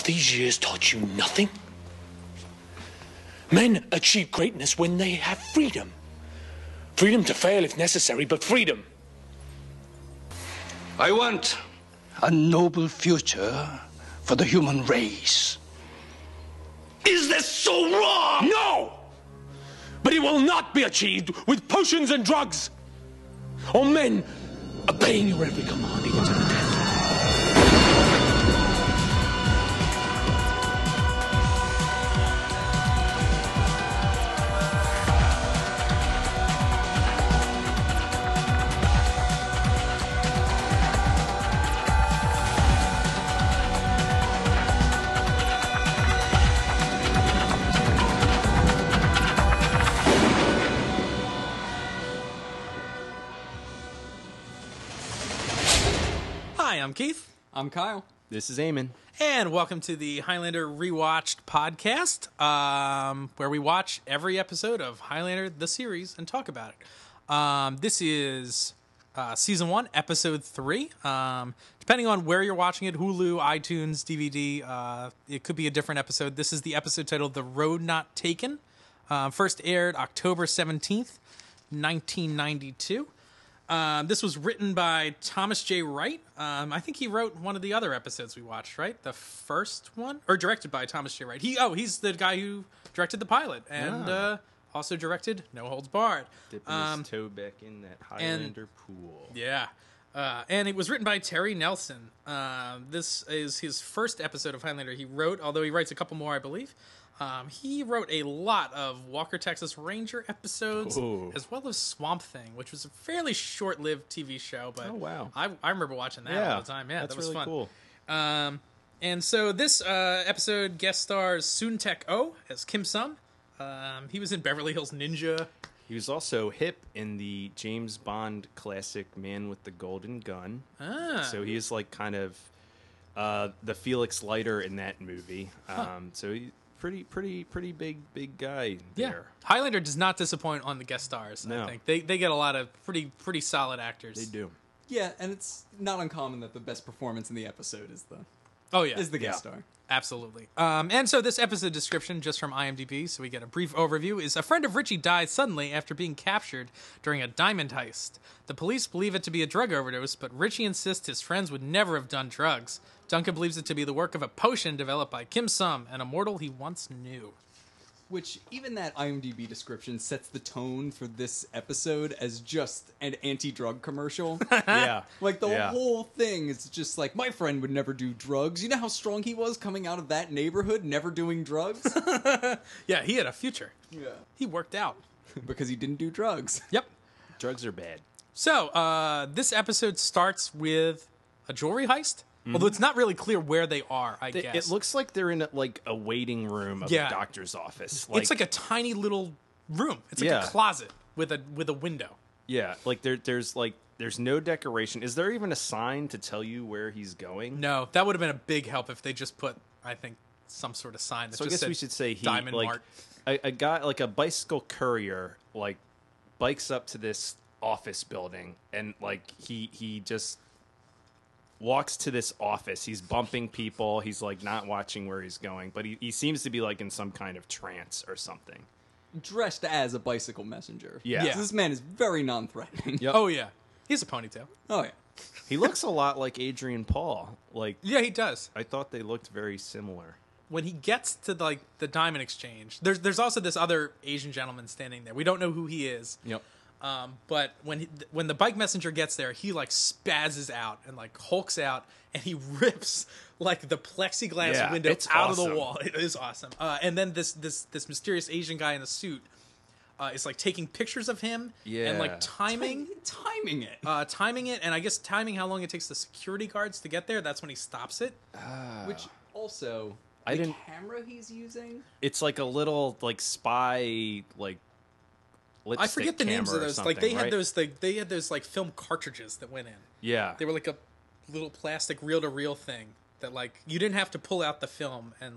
All these years taught you nothing? Men achieve greatness when they have freedom. Freedom to fail if necessary, but freedom. I want a noble future for the human race. Is this so wrong? No! But it will not be achieved with potions and drugs, or men obeying your every command, even to the death. Hi, I'm Keith. I'm Kyle. This is Eamon. And welcome to the Highlander Rewatched podcast, where we watch every episode of Highlander, the series, and talk about it. This is Season 1, Episode 3. Depending on where you're watching it, Hulu, iTunes, DVD, it could be a different episode. This is the episode titled The Road Not Taken. First aired October 17th, 1992. This was written by Thomas J. Wright. I think he wrote one of the other episodes we watched, right? The first one? Or directed by Thomas J. Wright. He's the guy who directed the pilot and also directed No Holds Barred. Dipping his toe back in that Highlander pool. Yeah. And it was written by Terry Nelson. This is his first episode of Highlander he wrote, although he writes a couple more, I believe. He wrote a lot of Walker, Texas Ranger episodes, as well as Swamp Thing, which was a fairly short-lived TV show. But oh, wow. I remember watching that all the time. Yeah, that's that was really fun. Cool. And so this episode guest stars Soon-Tek Oh as Kiem Sun. He was in Beverly Hills Ninja. He was also hip in the James Bond classic Man with the Golden Gun. So he is like kind of the Felix Leiter in that movie. So he... Pretty big guy there. Yeah. Highlander does not disappoint on the guest stars. No. I think they get a lot of pretty solid actors. They do. Yeah, and it's not uncommon that the best performance in the episode is the guest star. Absolutely. And so this episode description, just from IMDb, so we get a brief overview, is a friend of Richie dies suddenly after being captured during a diamond heist. The police believe it to be a drug overdose, but Richie insists his friends would never have done drugs. Duncan believes it to be the work of a potion developed by Kiem Sun, an immortal he once knew. Which, even that IMDb description sets the tone for this episode as just an anti-drug commercial. Yeah. Like, the whole thing is just like, my friend would never do drugs. You know how strong he was coming out of that neighborhood, never doing drugs? Yeah, he had a future. Yeah. He worked out. Because he didn't do drugs. Yep. Drugs are bad. So, this episode starts with a jewelry heist. Although it's not really clear where they are, I guess. It looks like they're in a waiting room of a doctor's office. It's like a tiny little room. It's like a closet with a window. Yeah, like there's no decoration. Is there even a sign to tell you where he's going? No, that would have been a big help if they just put, I think, some sort of sign that So I just guess said we should say Diamond Mart. A guy like a bicycle courier bikes up to this office building and he just walks to this office. He's bumping people. He's not watching where he's going, but he seems to be in some kind of trance or something. Dressed as a bicycle messenger. Yeah. So this man is very non-threatening. Yep. Oh, yeah. He has a ponytail. Oh, yeah. He looks a lot like Adrian Paul. Yeah, he does. I thought they looked very similar. When he gets to the diamond exchange, there's also this other Asian gentleman standing there. We don't know who he is. Yep. But when the bike messenger gets there, he spazzes out and hulks out, and he rips the plexiglass window out of the wall. It is awesome. And then this mysterious Asian guy in the suit is taking pictures of him and timing it, and I guess timing how long it takes the security guards to get there. That's when he stops it. Which also camera he's using. It's a little spy I forget the names of those. They had right? they had those film cartridges that went in. Yeah. They were a little plastic reel-to-reel thing that you didn't have to pull out the film and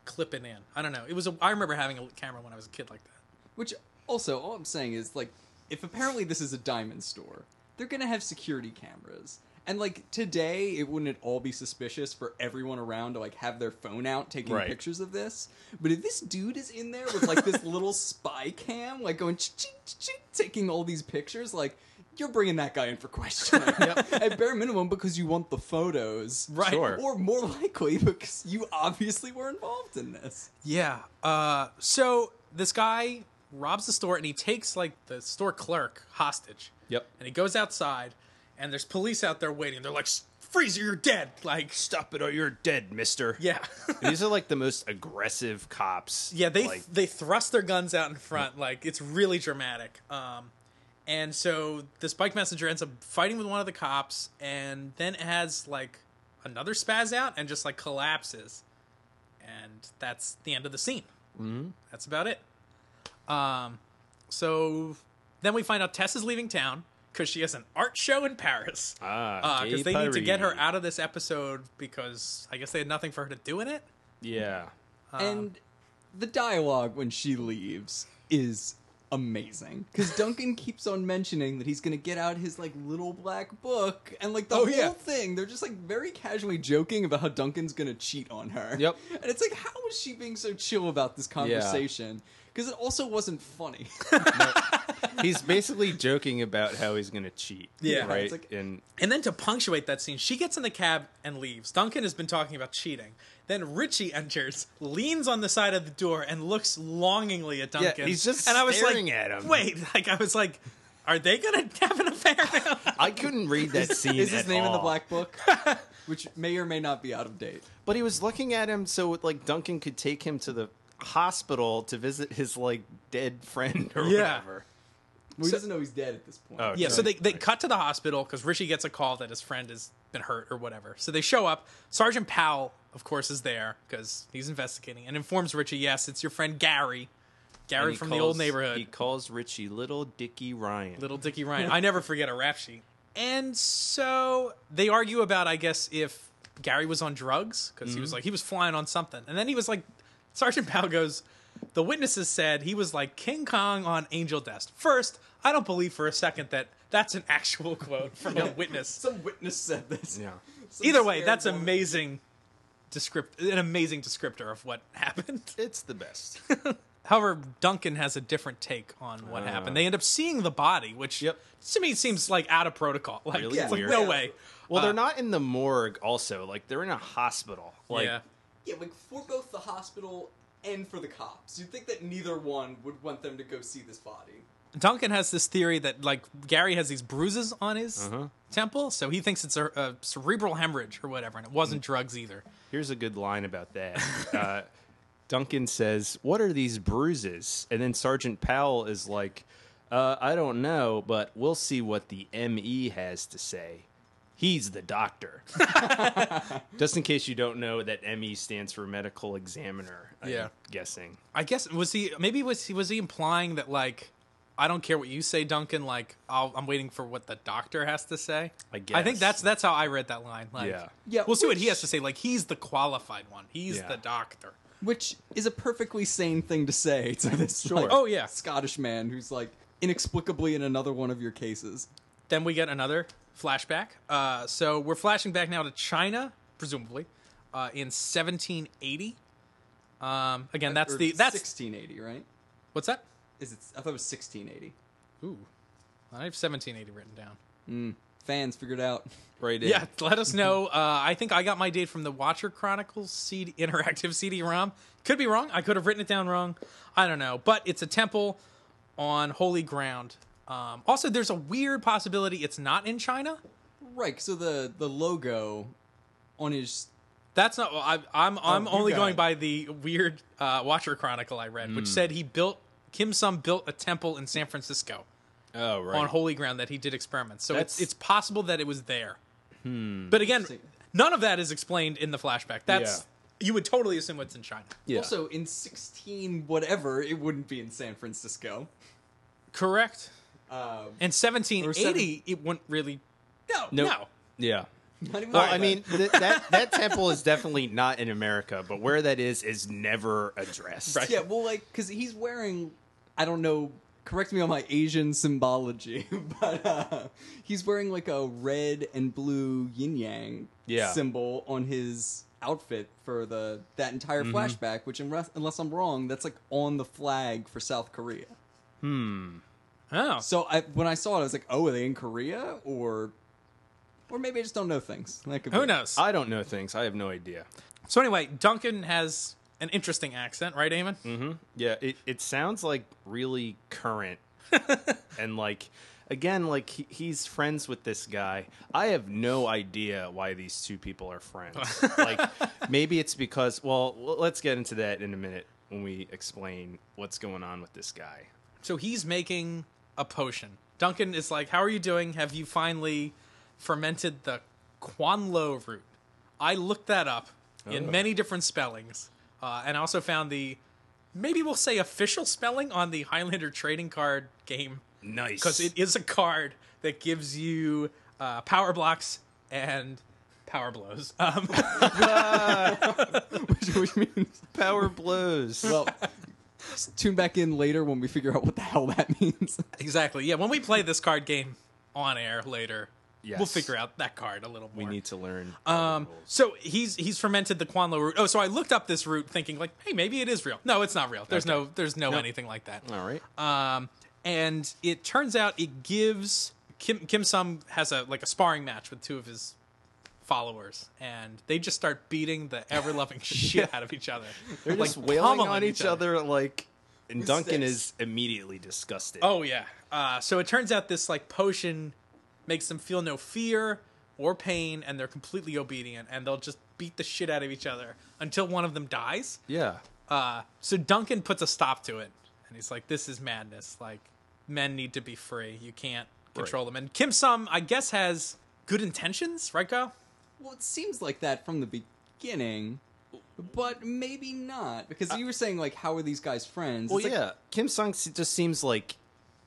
clip it in. I don't know. I remember having a camera when I was a kid like that. Which also, all I'm saying is if apparently this is a diamond store, they're gonna have security cameras. And, like, today, it wouldn't at all be suspicious for everyone around to, like, have their phone out taking pictures of this. But if this dude is in there with, like, this little spy cam, like, going taking all these pictures, like, you're bringing that guy in for questioning. At bare minimum, because you want the photos. Right. Sure. Or more likely, because you obviously were involved in this. Yeah. So this guy robs the store, and he takes, like, the store clerk hostage. Yep. And he goes outside, and there's police out there waiting. They're like, Freezer, you're dead. Like, Stop it or you're dead, mister. yeah. These are like the most aggressive cops. Yeah, they like, they thrust their guns out in front. Like, it's really dramatic. And so this bike messenger ends up fighting with one of the cops, and then has, like, another spaz out and just, like, collapses. And that's the end of the scene. Mm-hmm. That's about it. So then we find out Tess is leaving town because she has an art show in Paris. Because they need to get her out of this episode because I guess they had nothing for her to do in it. Yeah. And the dialogue when she leaves is amazing. Because Duncan keeps on mentioning that he's going to get out his, like, little black book. And, like, the whole thing, they're just, like, very casually joking about how Duncan's going to cheat on her. Yep. And it's like, how is she being so chill about this conversation? Because it also wasn't funny. He's basically joking about how he's going to cheat. Yeah. Right? It's like- And then to punctuate that scene, she gets in the cab and leaves. Duncan has been talking about cheating. Then Richie enters, leans on the side of the door, and looks longingly at Duncan. Yeah, he's just and I was staring like, at him. Wait, like, I was like, are they going to have an affair now? I couldn't read that scene Is his at name in the all. black book? Which may or may not be out of date. But he was looking at him so, like, Duncan could take him to the hospital to visit his, like, dead friend or Yeah. whatever. Well, he doesn't know he's dead at this point. Oh, Yeah, okay. so they cut to the hospital because Richie gets a call that his friend has been hurt or whatever. So they show up. Sergeant Powell, of course, is there because he's investigating and informs Richie, yes, it's your friend Gary. And Gary he from the calls- old neighborhood. He calls Richie Little Dickie Ryan. Little Dickie Ryan. I never forget a rap sheet. And so they argue about, I guess, if Gary was on drugs because he was like, he was flying on something. And then he was like, Sergeant Powell goes, the witnesses said he was like King Kong on Angel Dust. First, I don't believe for a second that that's an actual quote from a witness. Some witness said this. Yeah. Some Either way, scared that's woman. an amazing descriptor of what happened. It's the best. However, Duncan has a different take on what happened. They end up seeing the body, which to me seems like out of protocol. Like, Really it's like, weird. no way. Well, they're not in the morgue also. Like, they're in a hospital. Like, Yeah. Yeah, like for both the hospital and for the cops. You'd think that neither one would want them to go see this body. Duncan has this theory that, like, Gary has these bruises on his temple, so he thinks it's a cerebral hemorrhage or whatever, and it wasn't drugs either. here's a good line about that. Duncan says, "What are these bruises?" And then Sergeant Powell is like, "I don't know, but we'll see what the ME has to say. He's the doctor." Just in case you don't know, that ME stands for medical examiner. I'm guessing. I guess was he implying that, like, I don't care what you say, Duncan. Like, I'm waiting for what the doctor has to say. I guess. I think that's how I read that line. Like, Yeah, we'll see what which- he has to say. Like, he's the qualified one. He's Yeah. the doctor. Which is a perfectly sane thing to say to this like, Oh, yeah. Scottish man who's like inexplicably in another one of your cases. Then we get another flashback. So we're flashing back now to China, presumably, in 1780. Again, that's Or 1680, right? what's that? I thought it was 1680. Ooh, I have 1780 written down. Fans figured out. Right in. Yeah, let us know. I think I got my date from the Watcher Chronicles interactive CD-ROM. Could be wrong. I could have written it down wrong. I don't know. But it's a temple on holy ground. Also, there's a weird possibility it's not in China. Right, so the logo on his... That's not. I'm you only got going it. by the weird Watcher Chronicle I read, which said Kiem Sun built a temple in San Francisco Oh, right. on holy ground that he did experiments. So That's- it's possible that it was there. But again, Interesting. none of that is explained in the flashback. That's you would totally assume it's in China. Yeah. Also, in 16 whatever, it wouldn't be in San Francisco. Correct. Um, And 1780, it wouldn't really. No, Nope. no. Yeah. not even Well, like I that. mean, that temple is definitely not in America, but where that is never addressed. Right. Yeah, well, like, because he's wearing, I don't know correct me on my Asian symbology, but he's wearing like a red and blue yin yang symbol on his outfit for that entire flashback, which unless I'm wrong, that's like on the flag for South Korea. Oh. So when I saw it, I was like, oh, are they in Korea? Or maybe I just don't know things. Who knows? I don't know things. I have no idea. So anyway, Duncan has an interesting accent, right, Eamon? Mm-hmm. Yeah, it sounds like really current. And like, again, like he's friends with this guy. I have no idea why these two people are friends. Like, maybe it's because, well, let's get into that in a minute when we explain what's going on with this guy. So he's making a potion. Duncan is like, how are you doing? Have you finally fermented the Quanlo root? I looked that up in many different spellings. And I also found maybe we'll say official spelling on the Highlander trading card game. Nice. Because it is a card that gives you power blocks and power blows. which means Power blows. well, tune back in later when we figure out what the hell that means. Exactly. Yeah, when we play this card game on air later, Yes. we'll figure out that card a little more. We need to learn. So he's fermented the Quanlo root. Oh, so I looked up this root thinking like, hey, maybe it is real. No, it's not real. There's no anything like that. All right. And it turns out it gives Kiem Sun has a sparring match with two of his followers, and they just start beating the ever loving shit out of each other. They're just like, wailing pummeling on each other like. And Duncan is immediately disgusted. Oh yeah. So it turns out this potion makes them feel no fear or pain, and they're completely obedient, and they'll just beat the shit out of each other until one of them dies. Yeah. So Duncan puts a stop to it, and he's like, this is madness. Like, men need to be free. You can't control them. And Kiem Sun, I guess, has good intentions, right, Kyle? Well, it seems like that from the beginning, but maybe not. Because you were saying, how are these guys friends? Well, yeah. Kiem Sun just seems like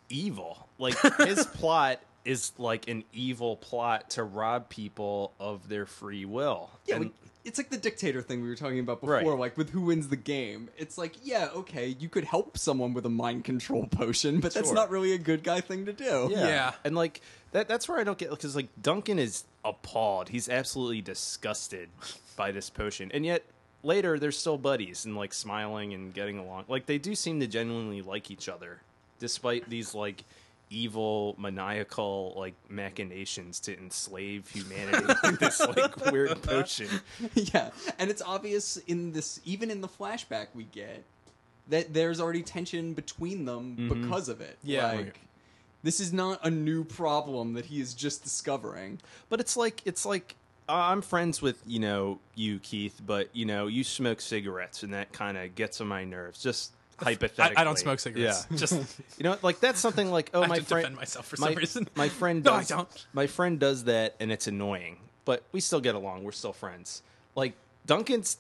evil. Like, his plot is like an evil plot to rob people of their free will. Yeah, and, it's like the dictator thing we were talking about before, Right. like with who wins the game. It's like, yeah, okay, you could help someone with a mind control potion, but that's Sure. not really a good guy thing to do. Yeah. And like that's where I don't get, because like Duncan is appalled. He's absolutely disgusted by this potion. And yet later they're still buddies and like smiling and getting along. Like they do seem to genuinely like each other despite these like evil maniacal like machinations to enslave humanity with this like weird potion. Yeah, and it's obvious even in the flashback we get, that there's already tension between them because of it. Yeah. Like, this is not a new problem that he is just discovering. But it's like I'm friends with you Keith, but you smoke cigarettes and that kind of gets on my nerves. Just hypothetically, I don't smoke cigarettes. Yeah. Just like that's something like I my have to friend defend myself for some reason. My friend No, does. I don't. My friend does that, and it's annoying. But we still get along. We're still friends. Like Duncan's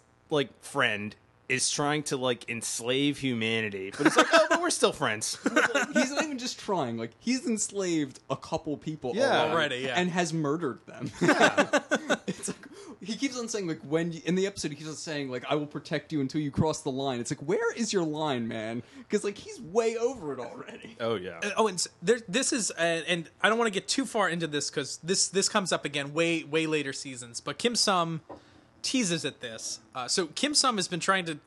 friend is trying to enslave humanity, but it's like, oh, but we're still friends. He's not even just trying. Like, he's enslaved a couple people already, yeah. and has murdered them. It's like, he keeps on saying, in the episode, he keeps on saying, I will protect you until you cross the line. It's like, where is your line, man? Because, he's way over it already. Oh, yeah. and this is, and I don't want to get too far into this because this comes up again way later seasons. But Kiem Sun teases at this. So Kiem Sun has been trying to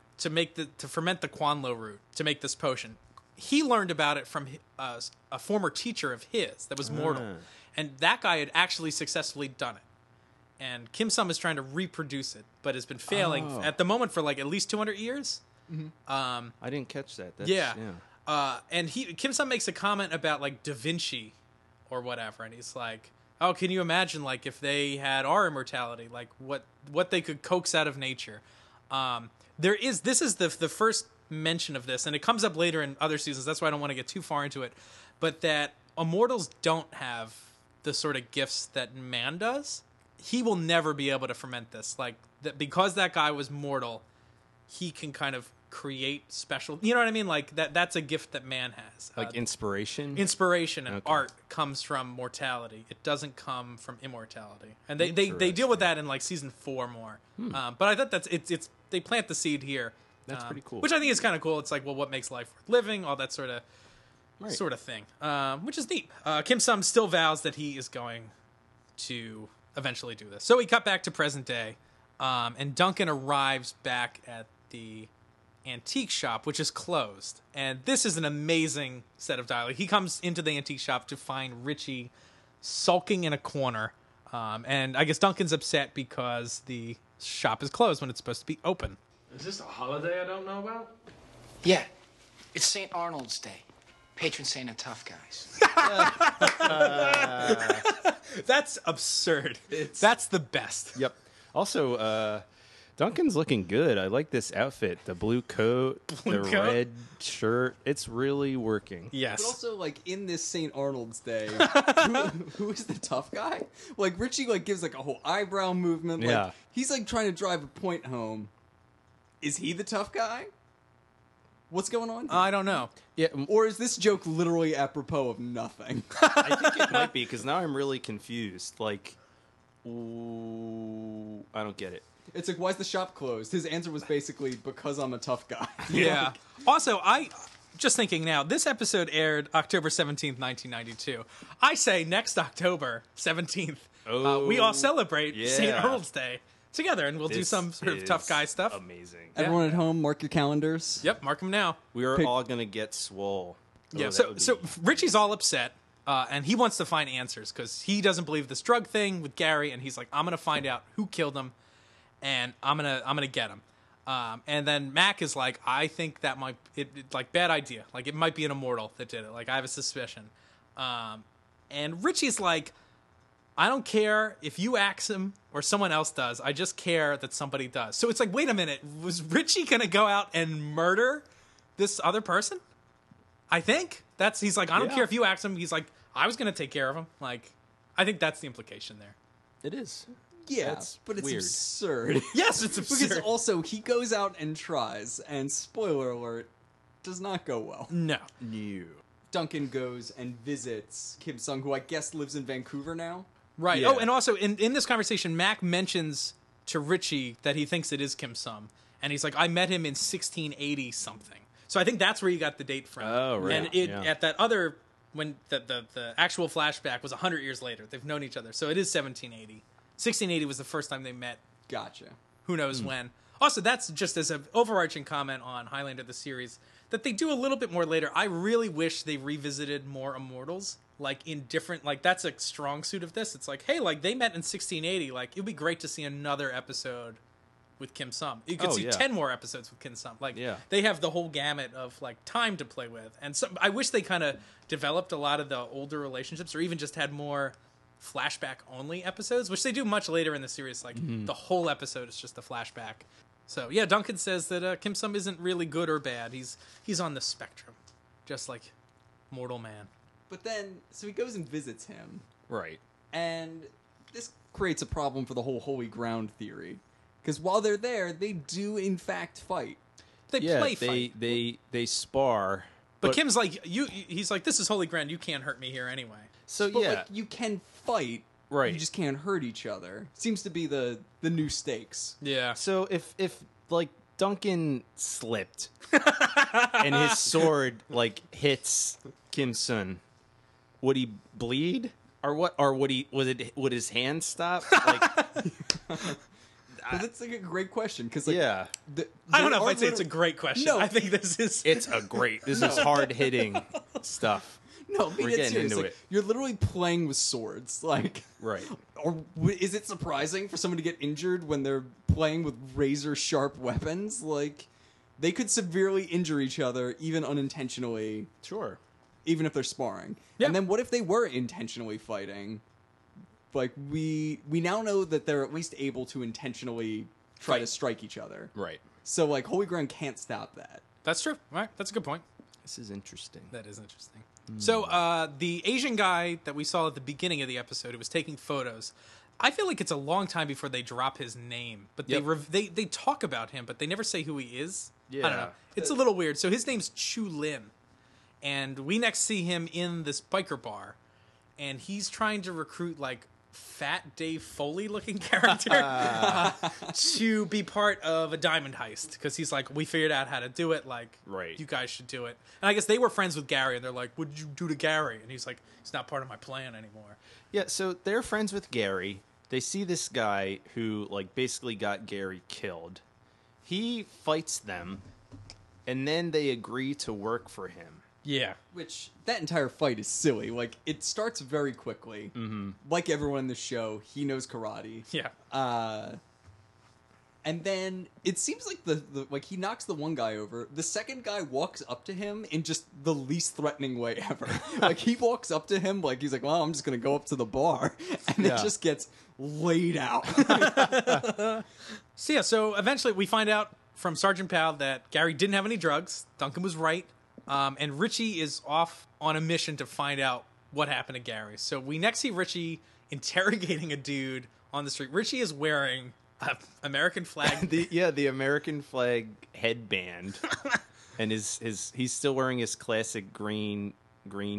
ferment the Quanlo root to make this potion. He learned about it from a former teacher of his that was mortal, and that guy had actually successfully done it. And Kiem Sun is trying to reproduce it, but has been failing at the moment for at least 200 years. I didn't catch that. That's, Yeah. And Kiem Sun makes a comment about Da Vinci or whatever, and he's like, "Oh, can you imagine if they had our immortality, what they could coax out of nature?" This is the first mention of this, and it comes up later in other seasons. That's why I don't want to get too far into it, but that immortals don't have the sort of gifts that man does. He will never be able to ferment this. That because that guy was mortal, he can kind of create special. You know what I mean? That's a gift that man has. Inspiration. Inspiration and art comes from mortality. It doesn't come from immortality. And they deal with that in season 4 more. But I thought it's they plant the seed here. That's pretty cool. Which I think is kind of cool. It's what makes life worth living? All that sort of sort of thing, which is neat. Kiem Sun still vows that he is going to eventually do this. So we cut back to present day, and Duncan arrives back at the antique shop, which is closed. And this is an amazing set of dialogue. He comes into the antique shop to find Richie sulking in a corner. And I guess Duncan's upset because the shop is closed when it's supposed to be open. Is this a holiday I don't know about? Yeah, it's St. Arnold's Day. Patron saint of tough guys. That's absurd. That's the best. Yep. Also, Duncan's looking good. I like this outfit. The blue coat, red shirt. It's really working. Yes. But also, like, in this St. Arnold's Day, who is the tough guy? Like, Richie, like, gives, like, a whole eyebrow movement. Like, Yeah. he's, like, trying to drive a point home. Is he the tough guy? What's going on here? I don't know. Yeah, Or is this joke literally apropos of nothing? I think it might be, because now I'm really confused. Like, ooh, I don't get it. It's like, why is the shop closed? His answer was basically, because I'm a tough guy. Yeah. Also, I just thinking now, this episode aired October 17th, 1992. I say next October 17th, we all celebrate St. Arnold's Day together, and we'll do some sort of tough guy stuff. Amazing. Everyone at home, mark your calendars. Yep, mark them now. We are all going to get swole. Yeah, that so would so be- Richie's all upset, and he wants to find answers because he doesn't believe this drug thing with Gary, and he's like, I'm gonna find out who killed him, and I'm gonna get him. And then Mac is like, I think that might like bad idea, like it might be an immortal that did it. Like I have a suspicion. And Richie's like, I don't care if you axe him or someone else does. I just care that somebody does. So it's like, wait a minute, was Richie gonna go out and murder this other person? I think he's like, I don't care if you axe him. He's like, I was gonna take care of him. Like, I think that's the implication there. It is. Yeah, That's but it's weird. absurd. Yes, it's absurd. Because also, he goes out and tries, and spoiler alert, does not go well. No. New. Duncan goes and visits Kiem Sun, who I guess lives in Vancouver now. Right. Yeah. Oh, and also in this conversation, Mac mentions to Richie that he thinks it is Kiem Sun, and he's like, I met him in 1680 something. So I think that's where you got the date from. Oh, right. And Yeah. at that other, when the actual flashback was 100 years later. They've known each other, so it is 1780. 1680 was the first time they met. Gotcha. Who knows when. Also, that's just as an overarching comment on Highlander the series that they do a little bit more later. I really wish they revisited more Immortals, like in different, like that's a strong suit of this. It's like, hey, like they met in 1680. Like it'd be great to see another episode with Kiem Sun. You could see 10 more episodes with Kiem Sun. Like they have the whole gamut of like time to play with. And so I wish they kind of developed a lot of the older relationships, or even just had more flashback only episodes, which they do much later in the series. Like the whole episode is just a flashback. So yeah, Duncan says that Kiem Sun isn't really good or bad. He's on the spectrum, just like mortal man. But then, so he goes and visits him, Right. and this creates a problem for the whole holy ground theory. Because while they're there, they do in fact fight. They play they fight. they spar. But Kim's like, he's like, this is holy ground. You can't hurt me here anyway. So But yeah, like, you can fight, right. you just can't hurt each other. Seems to be the new stakes. Yeah. So if like Duncan slipped and his sword like hits Kiem Sun, would he bleed or what? Or would his hand stop? Like, But that's like a great question because like yeah, I don't know if I'd say it's a great question. No. I think this is. it's a great. This is hard hitting stuff. No, be We're dead getting serious. into Like, it. you're literally playing with swords. Like, Right. or is it surprising for someone to get injured when they're playing with razor sharp weapons? Like, they could severely injure each other, even unintentionally, Sure. even if they're sparring. Yeah. And then what if they were intentionally fighting? Like, we now know that they're at least able to intentionally try to strike each other. Right. So, like, Holy Ground can't stop that. That's true. All right. That's a good point. This is interesting. That is interesting. So the Asian guy that we saw at the beginning of the episode who was taking photos, I feel like it's a long time before they drop his name. But they talk about him, but they never say who he is. I don't know. Yeah. It's a little weird. So his name's Chu Lin. And we next see him in this biker bar. And he's trying to recruit, like, fat Dave Foley looking character to be part of a diamond heist, because he's like, we figured out how to do it, like, Right. you guys should do it. And I guess they were friends with Gary, and they're like, what did you do to Gary? And he's like, it's not part of my plan anymore. Yeah, so they're friends with Gary. They see this guy who, like, basically got Gary killed. He fights them, and then they agree to work for him. Yeah. Which, that entire fight is silly. Like, it starts very quickly. Mm-hmm. Like everyone in the show, he knows karate. Yeah. And then it seems like the like he knocks the one guy over. The second guy walks up to him in just the least threatening way ever. Like, he walks up to him like he's like, well, I'm just gonna go up to the bar, and it just gets laid out. So eventually we find out from Sergeant Powell that Gary didn't have any drugs. Duncan was right. And Richie is off on a mission to find out what happened to Gary. So we next see Richie interrogating a dude on the street. Richie is wearing an American flag. the American flag headband, and he's still wearing his classic green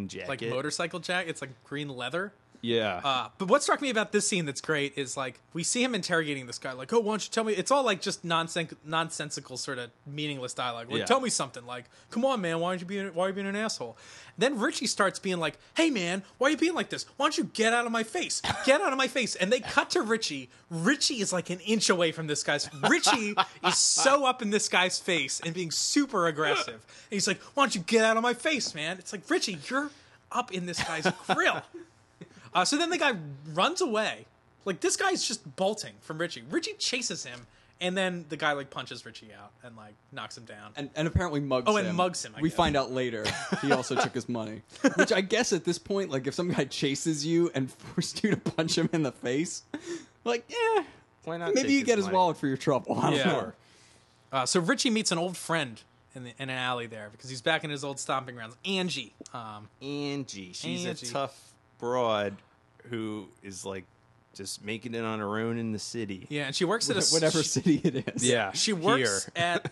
jacket, like motorcycle jacket. It's like green leather. Yeah. But what struck me about this scene that's great is, like, we see him interrogating this guy, like, oh, why don't you tell me? It's all like just nonsensical sort of meaningless dialogue. Like, tell me something. Like, come on, man, why are you being an asshole? Then Richie starts being like, hey, man, why are you being like this? Why don't you get out of my face? Get out of my face. And they cut to Richie. Richie is like an inch away from this guy's. Richie is so up in this guy's face and being super aggressive. And he's like, why don't you get out of my face, man? It's like, Richie, you're up in this guy's grill. So then the guy runs away. Like, this guy's just bolting from Richie. Richie chases him, and then the guy, like, punches Richie out and, like, knocks him down. And apparently mugs him. Oh, and mugs him, I We guess. find out later he also took his money. Which I guess at this point, like, if some guy chases you and forced you to punch him in the face, like, Why not? maybe take you get his money? wallet for your trouble. I don't know. So Richie meets an old friend in an alley there, because he's back in his old stomping grounds. Angie. Angie. She's Angie. a tough broad who is, like, just making it on her own in the city. Yeah, and she works at Whatever city it is. Yeah. She works at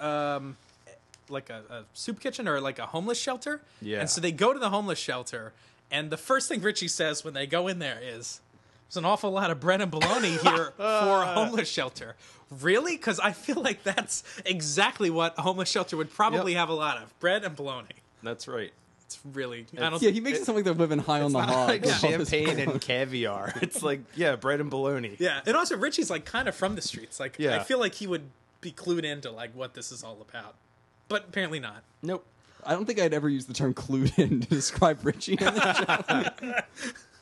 like a soup kitchen or like a homeless shelter. Yeah. And so they go to the homeless shelter, and the first thing Richie says when they go in there is, there's an awful lot of bread and bologna here for a homeless shelter. Really? Because I feel like that's exactly what a homeless shelter would probably have a lot of. Bread and bologna. That's right. It's really... I don't Yeah, he makes it sound like they're living high on the hog. Like with all this champagne bologna. and caviar. It's like, yeah, bread and bologna. Yeah, and also Richie's like kind of from the streets. Like, Yeah. I feel like he would be clued into like what this is all about, but apparently not. Nope. I don't think I'd ever use the term clued in to describe Richie in the show.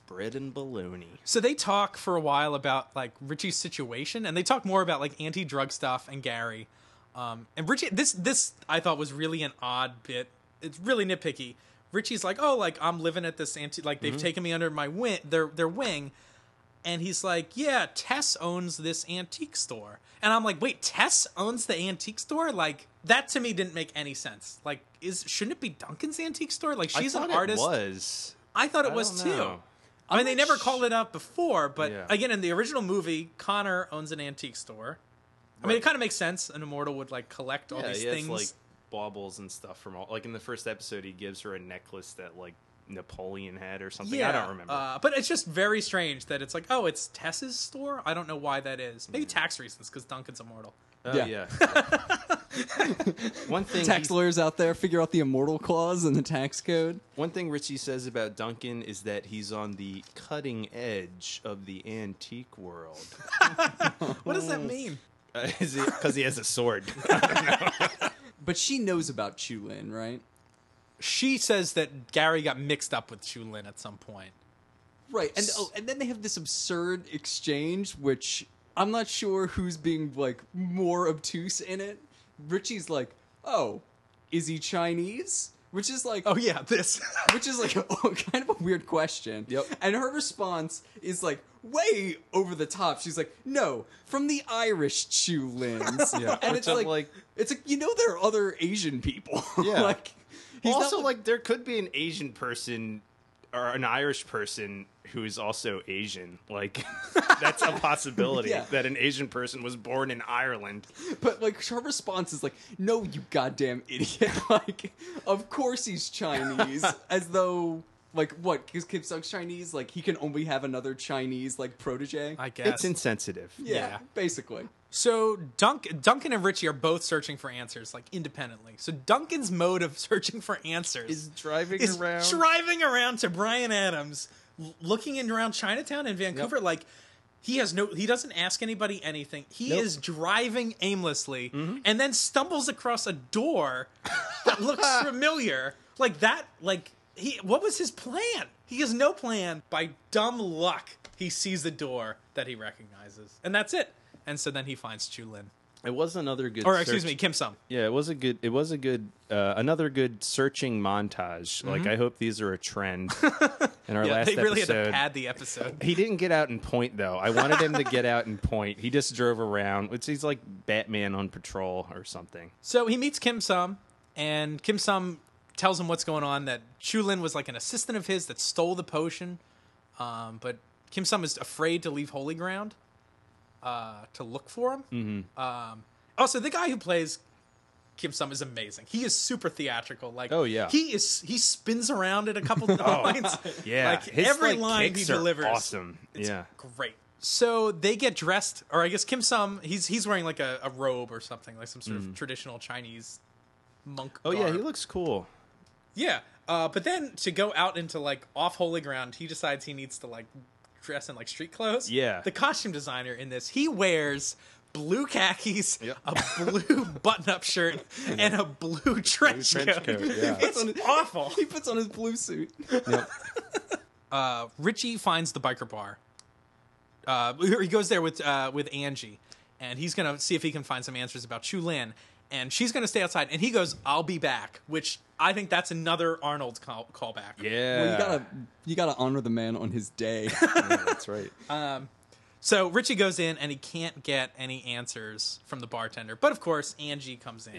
Bread and bologna. So they talk for a while about like Richie's situation, and they talk more about like anti-drug stuff and Gary. And Richie, this I thought was really an odd bit. It's really nitpicky. Richie's like, oh, like I'm living at this like they've taken me under my their wing, and he's like, yeah, Tess owns this antique store, and I'm like, wait, Tess owns the antique store? Like that to me didn't make any sense. Like, shouldn't it be Duncan's antique store? Like she's an artist. It was. I thought it I was don't too. know. I mean, they never called it out before, but Yeah. again, in the original movie, Connor owns an antique store. I mean, it kind of makes sense. An immortal would like collect all these he has, things. like baubles and stuff from all. Like in the first episode, he gives her a necklace that like Napoleon had or something. I don't remember. But it's just very strange that it's like, oh, it's Tess's store? I don't know why that is. Maybe tax reasons, because Duncan's immortal. Oh Yeah. yeah. One thing. Tax lawyers out there figure out the immortal clause in the tax code. One thing Richie says about Duncan is that he's on the cutting edge of the antique world. What does that mean? Is it because he has a sword? But she knows about Chulin, right? She says that Gary got mixed up with Chulin at some point. Right, and then they have this absurd exchange, which I'm not sure who's being like more obtuse in it. Richie's like, "Oh, is he Chinese?" Which is like, Oh, yeah, this. which is like kind of a weird question. Yep. And her response is like way over the top. She's like, "No, from the Irish Chulins." Yeah. And Which it's I'm like, like- it's like, you know, there are other Asian people. Yeah. like, he's Also, not like there could be an Asian person or an Irish person who is also Asian. Like that's a possibility Yeah. that an Asian person was born in Ireland. But like her response is like, "No, you goddamn idiot!" Like, of course he's Chinese, as though Like, what? Because Kim Sung's Chinese? Like, he can only have another Chinese, like, protege? I guess. It's insensitive. Yeah, basically. So Duncan and Richie are both searching for answers, like, independently. So Duncan's mode of searching for answers Is driving around to Bryan Adams, looking in around Chinatown in Vancouver. Like, he doesn't ask anybody anything. He is driving aimlessly and then stumbles across a door that looks familiar. Like that, like, what was his plan? He has no plan. By dumb luck, he sees the door that he recognizes. And that's it. And so then he finds Chulin. It was another good Excuse me, Kiem Sun. Yeah, it was a good another good searching montage. Like, I hope these are a trend in our last episode. They really had to pad the episode. He didn't get out and point, though. I wanted him to get out and point. He just drove around. He's like Batman on patrol or something. So he meets Kiem Sun, and Kiem Sun tells him what's going on, that Chulin was like an assistant of his that stole the potion. But Kiem Sun is afraid to leave Holy Ground to look for him. Also, the guy who plays Kiem Sun is amazing. He is super theatrical. Like, oh yeah, he spins around at a couple of lines. Yeah, like his, every like, line he delivers, awesome. It's yeah, great. So they get dressed, or I guess Kiem Sun, he's wearing like a robe or something, like some sort of traditional Chinese monk. Oh garb. yeah, he looks cool. Yeah, but then to go out into like off holy ground, he decides he needs to like dress in like street clothes. Yeah. The costume designer in this, he wears blue khakis, a blue button-up shirt, and a blue trench coat. Yeah. It's awful. He puts on his blue suit. Richie finds the biker bar. He goes there with Angie, and he's gonna see if he can find some answers about Chulin. And she's going to stay outside. And he goes, "I'll be back," which I think that's another Arnold callback. Yeah. Well, you gotta honor the man on his day. Yeah, that's right. So Richie goes in, and he can't get any answers from the bartender. But, of course, Angie comes in.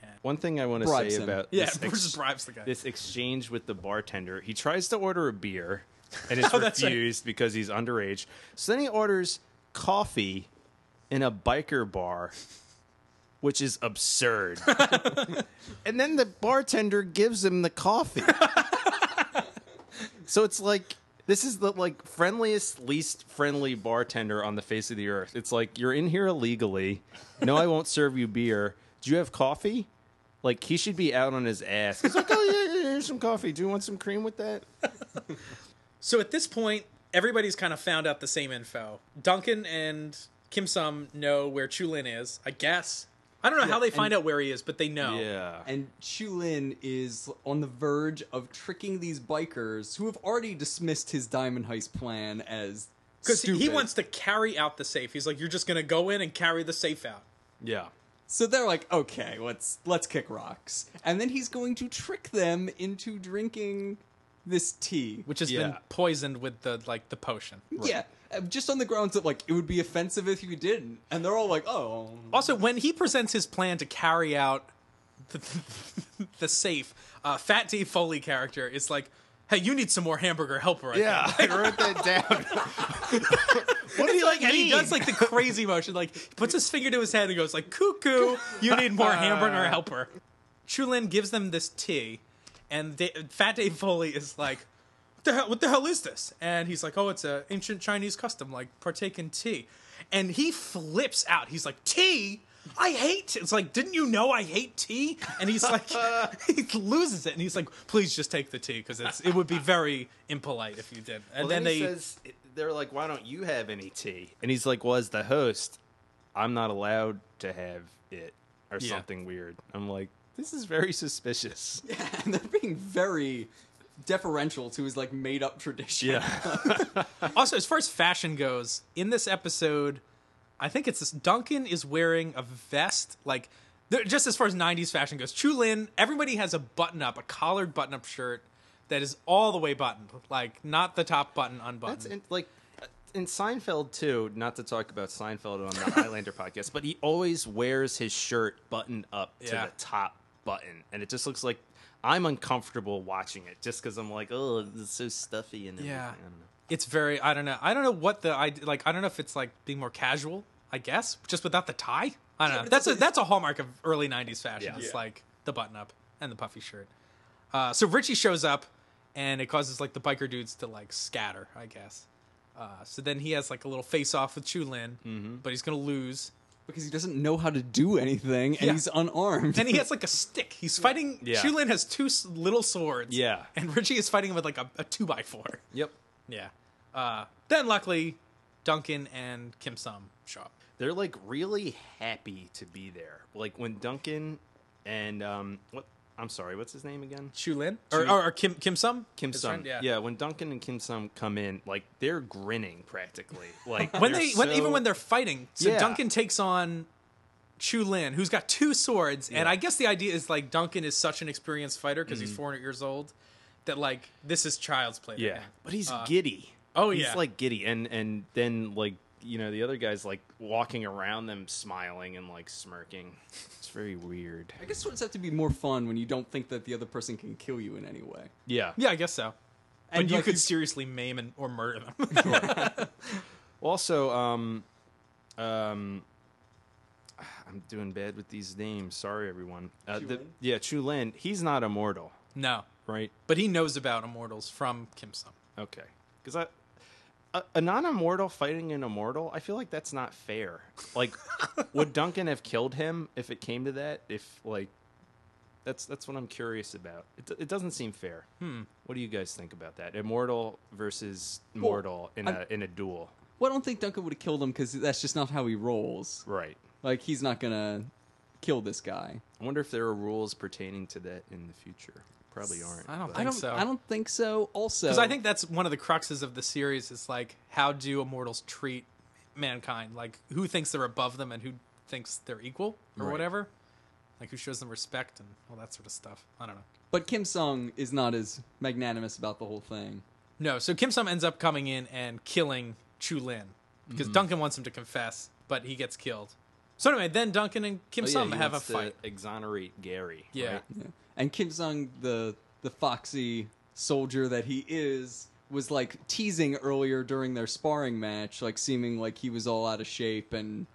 And One thing I want to Bribes say him. about versus bribes the guy. this exchange with the bartender, he tries to order a beer, and it's that's right. refused because he's underage. So then he orders coffee in a biker bar, which is absurd. And then the bartender gives him the coffee. So it's like, this is the like friendliest, least friendly bartender on the face of the earth. It's like, you're in here illegally. No, I won't serve you beer. Do you have coffee? Like, he should be out on his ass. He's like, "Oh yeah, here's some coffee. Do you want some cream with that?" So at this point, everybody's kind of found out the same info. Duncan and Kiem Sun know where Chulin is, I guess. I don't know how they find out where he is, but they know. Yeah. And Chulin is on the verge of tricking these bikers who have already dismissed his diamond heist plan as Because he stupid. wants to carry out the safe. He's like, "You're just going to go in and carry the safe out." Yeah. So they're like, "Okay, let's kick rocks." And then he's going to trick them into drinking this tea. Which has been poisoned with the potion. Yeah, just on the grounds that, like, it would be offensive if you didn't. And they're all like, "Oh." Also, when he presents his plan to carry out the safe, Fat Dave Foley character is like, "Hey, you need some more hamburger helper." I wrote that down. What do you like? And he does like the crazy motion, like he puts his finger to his head and goes like, "Cuckoo, you need more hamburger helper." Chulin gives them this tea, and Fat Dave Foley is like, What the hell is this?" And he's like, "Oh, it's an ancient Chinese custom, like partake in tea." And he flips out. He's like, "Tea? I hate tea." It's like, "Didn't you know I hate tea?" And he's like, he loses it. And he's like, "Please just take the tea, because it would be very impolite if you did." And Well, then he says, they're like, "Why don't you have any tea?" And he's like, "Well, as the host, I'm not allowed to have it," or something weird. I'm like, this is very suspicious. Yeah, and they're being very deferential to his, like, made-up tradition. Yeah. Also, as far as fashion goes, in this episode, I think it's this, Duncan is wearing a vest, like, just as far as 90s fashion goes. Chulin, everybody has a button-up, a collared button-up shirt that is all the way buttoned, like, not the top button unbuttoned. That's in Seinfeld, too, not to talk about Seinfeld on the Highlander podcast, but he always wears his shirt buttoned up to the top button, and it just looks like I'm uncomfortable watching it just because I'm like, "Oh, it's so stuffy." And Yeah. I don't know. It's very, I don't know what I don't know if it's like being more casual, I guess, just without the tie. I don't know. That's a hallmark of early 90s fashion. Yeah. It's like the button up and the puffy shirt. So Richie shows up, and it causes like the biker dudes to like scatter, I guess. So then he has like a little face off with Chu-Lin, but he's gonna lose because he doesn't know how to do anything, and he's unarmed. and he has like a stick. He's fighting. Yeah. Chu-Lin has two little swords. Yeah. and Richie is fighting him with like a 2x4. Yep. Yeah. Then luckily, Duncan and Kiem Sun show up. They're like really happy to be there. Like when Duncan and what's his name again? Chu-Lin or Kiem Sun. Kiem His Sun. friend, Yeah, when Duncan and Kiem Sun come in, like they're grinning practically. Like When they're even when they're fighting, so Yeah. Duncan takes on Chu-Lin, who's got two swords, and I guess the idea is like Duncan is such an experienced fighter because he's 400 years old that like this is child's play. to yeah, him. but he's giddy. Oh, he's yeah. like giddy, and then like the other guy's like walking around them, smiling and like smirking. It's very weird. I guess swords have to be more fun when you don't think that the other person can kill you in any way. Yeah. Yeah, I guess so. And But you like could you- seriously maim or murder them. Also, I'm doing bad with these names. Sorry, everyone. Chu-Lin? Chu-Lin. He's not immortal, No, right? but he knows about immortals from Kiem Sun. Okay. Because a non-immortal fighting an immortal, I feel like that's not fair. Like, would Duncan have killed him if it came to that? If like, that's what I'm curious about. It doesn't seem fair. What do you guys think about that? Immortal versus mortal in a duel. Well, I don't think Duncan would have killed him because that's just not how he rolls. Right. Like, he's not gonna kill this guy. I wonder if there are rules pertaining to that in the future. Probably aren't. I don't but- think so. I don't think so. Also, Because I think that's one of the cruxes of the series is like, how do immortals treat mankind? Like, who thinks they're above them and who thinks they're equal or Right. whatever? Like, who shows them respect and all that sort of stuff. I don't know. But Kiem Sun is not as magnanimous about the whole thing. No, so Kiem Sun ends up coming in and killing Chu-Lin because Duncan wants him to confess, but he gets killed. So anyway, then Duncan and Kiem Oh, yeah, Sun he have a wants to fight. exonerate Gary. Yeah. right? Yeah. And Kiem Sun, the foxy soldier that he is, was like teasing earlier during their sparring match, like seeming like he was all out of shape and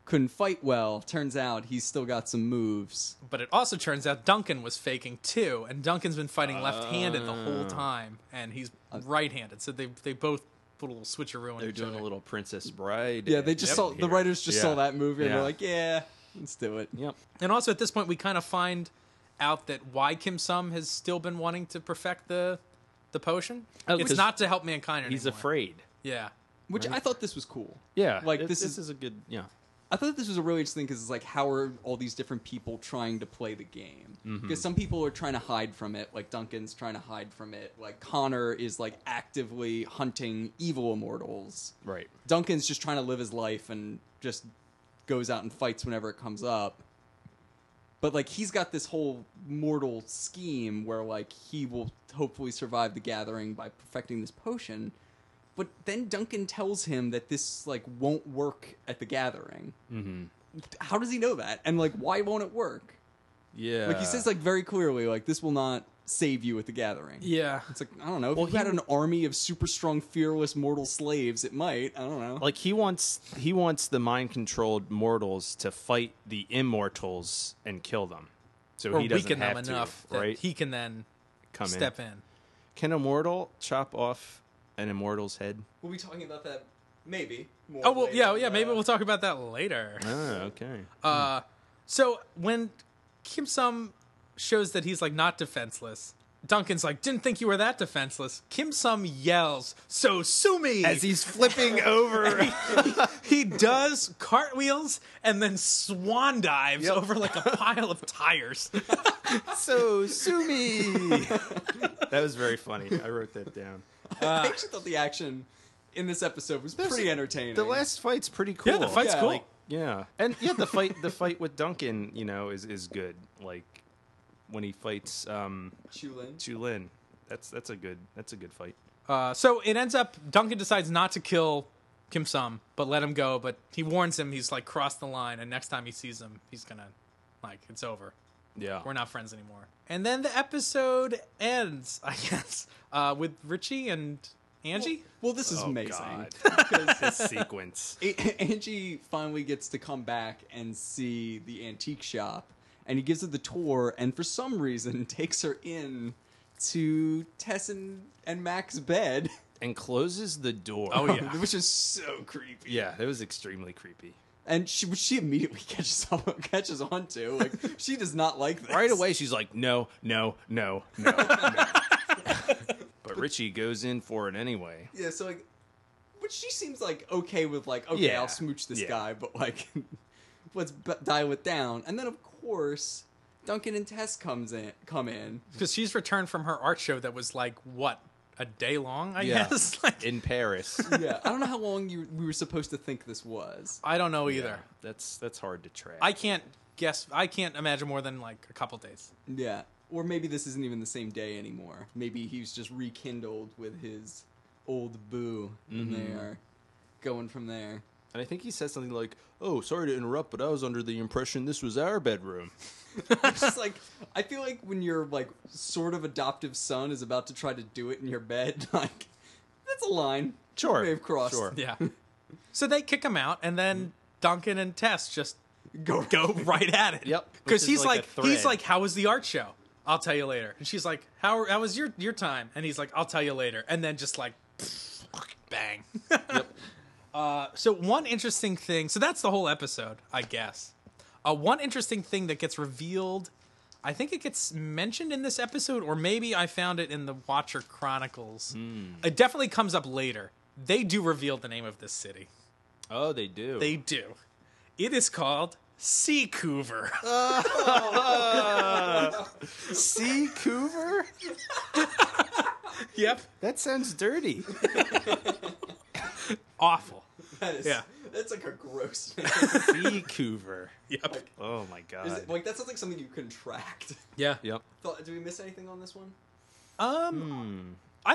couldn't fight well. Turns out he's still got some moves. But it also turns out Duncan was faking too, and Duncan's been fighting left-handed the whole time, and he's right-handed. So they both put a little switcheroo in They're each doing other. a little Princess Bride. Yeah, they just saw the writers just saw that movie and Yeah. they're like, yeah, let's do it. Yep. And also at this point, we kind of find out that why Kiem Sun has still been wanting to perfect the potion. Oh, It's 'cause not to help mankind anymore. He's afraid. Yeah. Which I thought this was cool. Yeah. Like, this this is a good. Yeah. I thought this was a really interesting because it's like, how are all these different people trying to play the game? Because some people are trying to hide from it, like Duncan's trying to hide from it. Like Connor is like actively hunting evil immortals. Right. Duncan's just trying to live his life and just goes out and fights whenever it comes up. But like he's got this whole mortal scheme where like he will hopefully survive the gathering by perfecting this potion. But then Duncan tells him that this like won't work at the gathering. Mm-hmm. How does he know that? And like, why won't it work? Yeah. Like he says like very clearly, like this will not save you at the gathering. Yeah. It's like, I don't know. If Well, you had an army of super strong, fearless mortal slaves, it might. I don't know. Like he wants the mind controlled mortals to fight the immortals and kill them. So Or he doesn't weaken them have to, enough that right? he can then Come step in. Can a mortal chop off an immortal's head? We'll be talking about that maybe. More Oh, well, later, yeah, maybe we'll talk about that later. Ah, okay. So when Kiem Sun shows that he's like not defenseless, Duncan's like, didn't think you were that defenseless. Kiem Sun yells, "So sue me!" As he's flipping over. he does cartwheels and then swan dives over like a pile of tires. So sue me. That was very funny. I wrote that down. I actually thought the action in this episode was pretty entertaining. The last fight's pretty cool. Yeah, the fight's Yeah, cool. like- Yeah, and yeah, the fight with Duncan, is good. Like when he fights Chu-Lin. Chu-Lin, that's a good fight. So it ends up Duncan decides not to kill Kiem Sun, but let him go. But he warns him he's like crossed the line, and next time he sees him, he's gonna like it's over. Yeah, We're not friends anymore. And then the episode ends, I guess, with Richie and Angie. Well, this is Oh, amazing. God. This sequence. Angie finally gets to come back and see the antique shop, and he gives her the tour, and for some reason takes her in to Tess and Mac's bed. And closes the door. Oh, yeah. Which is so creepy. Yeah, it was extremely creepy. And she immediately catches on to. Like, she does not like this. Right away, she's like, no. But Richie goes in for it anyway. Yeah, so, like, but she seems, like, okay with, like, okay, Yeah. I'll smooch this Yeah. guy, but, like, let's dial it down. And then, of course, Duncan and Tess come in. Because she's returned from her art show that was like, what, a day long, I Yeah. guess? Like, In Paris. Yeah, I don't know how long we were supposed to think this was. I don't know either. Yeah, that's hard to track. I can't imagine more than like a couple days. Yeah. Or maybe this isn't even the same day anymore. Maybe he's just rekindled with his old boo, and they are going from there. And I think he says something like, oh, sorry to interrupt, but I was under the impression this was our bedroom. It's just like, I feel like when your, like, sort of adoptive son is about to try to do it in your bed, like, that's a line. Sure. May have crossed. Sure. Yeah. So they kick him out, and then Duncan and Tess just go right at it. Yep. Because Which is he's like a he's thread. like, how was the art show? I'll tell you later. And she's like, how was your time? And he's like, I'll tell you later. And then just like, bang. Yep. So one interesting thing. So that's the whole episode, I guess. One interesting thing that gets revealed. I think it gets mentioned in this episode, or maybe I found it in the Watcher Chronicles. It definitely comes up later. They do reveal the name of this city. Oh, they do. They do. It is called Seacouver. Seacouver? Yep. That sounds dirty. Awful. That is, Yeah. That's like a gross name. Seacouver. Yep. Oh my god. Is it, like, that sounds like something you contract. Yeah. Yep. Do we miss anything on this one? I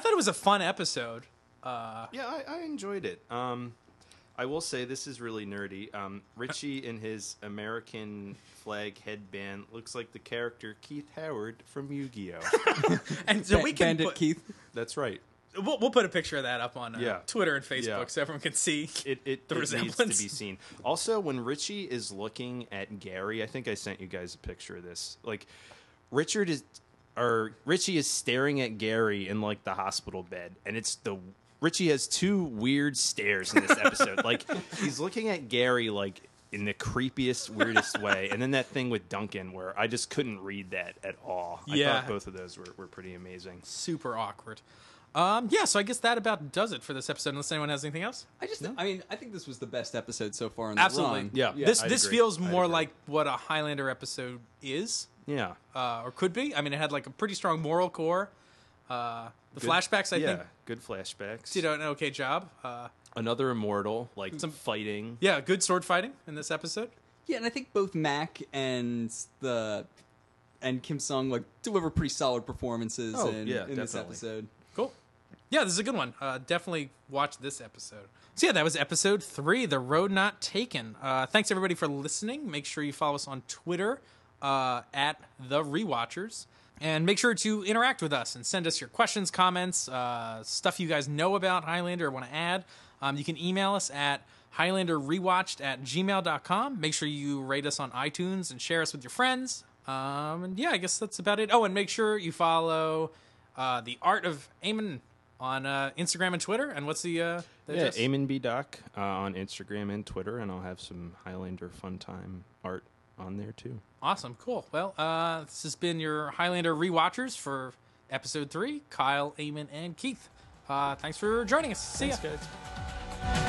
thought it was a fun episode. Yeah, I enjoyed it. I will say this is really nerdy. Richie in his American flag headband looks like the character Keith Howard from Yu-Gi-Oh. And so we can Bandit put, Keith. That's right. we'll put a picture of that up on Yeah. Twitter and Facebook Yeah. so everyone can see It the needs to resemblance. be seen. Also, when Richie is looking at Gary, I think I sent you guys a picture of this. Like, Richie is staring at Gary in like the hospital bed, and Richie has two weird stares in this episode. Like, he's looking at Gary like in the creepiest, weirdest way, and then that thing with Duncan where I just couldn't read that at all. I Yeah. thought both of those were pretty amazing. Super awkward. Yeah, so I guess that about does it for this episode, unless anyone has anything else. I think this was the best episode so far in the Absolutely. run. Yeah. This I'd agree. feels I'd more agree. like what a Highlander episode is, Yeah. or could be. I mean, it had like a pretty strong moral core. The flashbacks, I think, good flashbacks. did an okay job. Another immortal, like Some- fighting. Yeah, good sword fighting in this episode. Yeah, and I think both Mac and Kiem Sun like deliver pretty solid performances Oh, in yeah, this definitely. episode. Cool. Yeah, this is a good one. Definitely watch this episode. So yeah, that was episode 3, The Road Not Taken. Thanks everybody for listening. Make sure you follow us on Twitter at The Rewatchers. And make sure to interact with us and send us your questions, comments, stuff you guys know about Highlander or want to add. You can email us at HighlanderRewatched@gmail.com. Make sure you rate us on iTunes and share us with your friends. And yeah, I guess that's about it. Oh, and make sure you follow The Art of Eamon on Instagram and Twitter. And what's the address? Eamon B. Doc on Instagram and Twitter, and I'll have some Highlander fun time art on there too. Awesome, cool. Well, this has been your Highlander Rewatchers for episode 3. Kyle, Eamon, and Keith. Thanks for joining us. See ya. Thanks, guys.